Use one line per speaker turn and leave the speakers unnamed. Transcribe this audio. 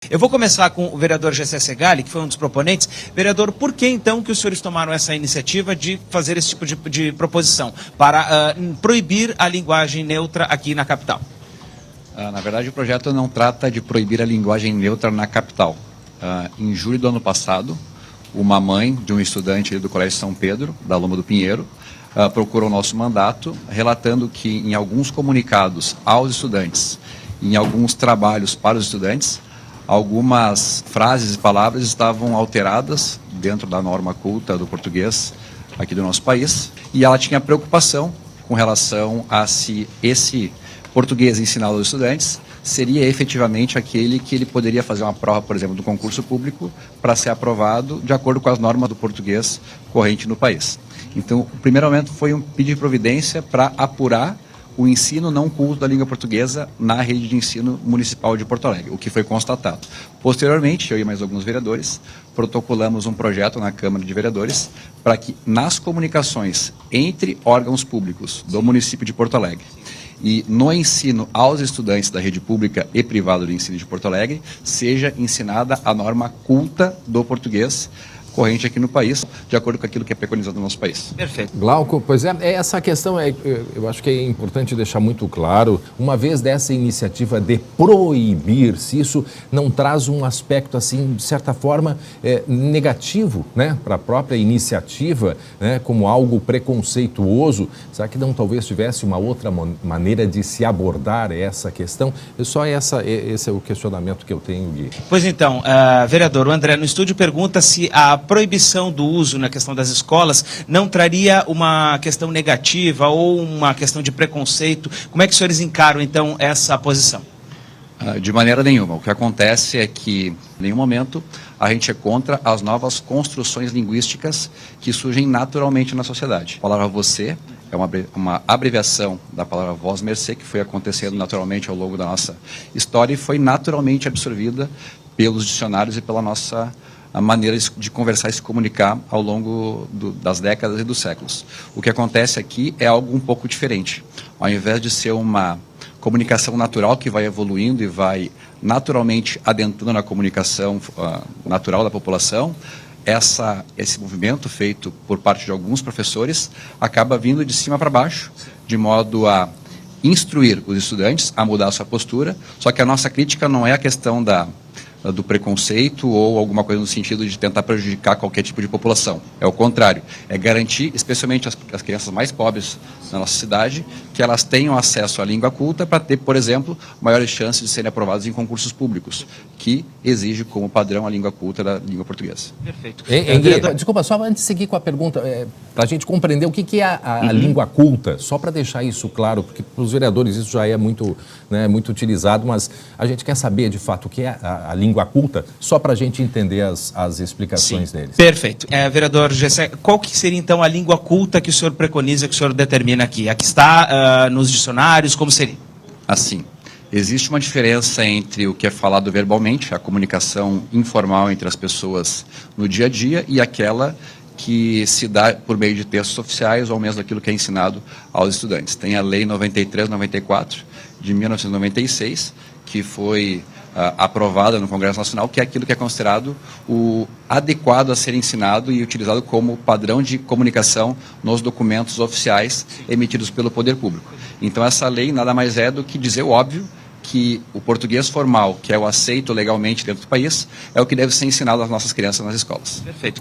Eu vou começar com o vereador Gessé Segali, que foi um dos proponentes. Vereador, por que então que os senhores tomaram essa iniciativa de fazer esse tipo de proposição para proibir a linguagem neutra aqui na capital?
Na verdade, o projeto não trata de proibir a linguagem neutra na capital. Em julho do ano passado, uma mãe de um estudante do Colégio São Pedro, da Loma do Pinheiro, procurou o nosso mandato, relatando que em alguns comunicados aos estudantes, em alguns trabalhos para os estudantes, algumas frases e palavras estavam alteradas dentro da norma culta do português aqui do nosso país, e ela tinha preocupação com relação a se esse português ensinado aos estudantes seria efetivamente aquele que ele poderia fazer uma prova, por exemplo, do concurso público para ser aprovado de acordo com as normas do português corrente no país. Então, o primeiro momento foi um pedido de providência para apurar o ensino não culto da língua portuguesa na rede de ensino municipal de Porto Alegre, o que foi constatado. Posteriormente, eu e mais alguns vereadores protocolamos um projeto na Câmara de Vereadores para que nas comunicações entre órgãos públicos do município de Porto Alegre e no ensino aos estudantes da rede pública e privada do ensino de Porto Alegre seja ensinada a norma culta do português corrente aqui no país, de acordo com aquilo que é preconizado no nosso país.
Perfeito.
Glauco, pois é, essa questão eu acho que é importante deixar muito claro, uma vez dessa iniciativa de proibir, se isso não traz um aspecto, assim, de certa forma, negativo, né, para a própria iniciativa, né, como algo preconceituoso, será que não talvez tivesse uma outra maneira de se abordar essa questão? Esse é o questionamento que eu tenho, Gui.
Pois então, vereador, o André no estúdio pergunta se a proibição do uso na questão das escolas não traria uma questão negativa ou uma questão de preconceito. Como é que os senhores encaram, então, essa posição?
De maneira nenhuma. O que acontece é que, em nenhum momento, a gente é contra as novas construções linguísticas que surgem naturalmente na sociedade. A palavra você é uma abreviação da palavra voz mercê, que foi acontecendo naturalmente ao longo da nossa história e foi naturalmente absorvida pelos dicionários e pela nossa a maneira de conversar e se comunicar ao longo das décadas e dos séculos. O que acontece aqui é algo um pouco diferente. Ao invés de ser uma comunicação natural que vai evoluindo e vai naturalmente adentrando na comunicação natural da população, esse movimento feito por parte de alguns professores acaba vindo de cima para baixo, de modo a instruir os estudantes a mudar a sua postura, só que a nossa crítica não é a questão do preconceito ou alguma coisa no sentido de tentar prejudicar qualquer tipo de população. É o contrário, é garantir, especialmente as crianças mais pobres na nossa cidade, que elas tenham acesso à língua culta para ter, por exemplo, maiores chances de serem aprovadas em concursos públicos, que exige como padrão a língua culta da língua portuguesa.
Perfeito.
Desculpa, só antes de seguir com a pergunta, para a gente compreender o que é a língua culta, só para deixar isso claro, porque para os vereadores isso já é muito, né, muito utilizado, mas a gente quer saber de fato o que é a língua culta, só para a gente entender as explicações deles.
Perfeito. Vereador Gessé, qual que seria então a língua culta que o senhor preconiza, que o senhor determina aqui? A que está nos dicionários, como seria?
Assim, existe uma diferença entre o que é falado verbalmente, a comunicação informal entre as pessoas no dia a dia, e aquela que se dá por meio de textos oficiais ou mesmo aquilo que é ensinado aos estudantes. Tem a Lei 93/94 de 1996, que foi aprovada no Congresso Nacional, que é aquilo que é considerado o adequado a ser ensinado e utilizado como padrão de comunicação nos documentos oficiais emitidos pelo poder público. Então essa lei nada mais é do que dizer o óbvio, que o português formal, que é o aceito legalmente dentro do país, é o que deve ser ensinado às nossas crianças nas escolas.
Perfeito.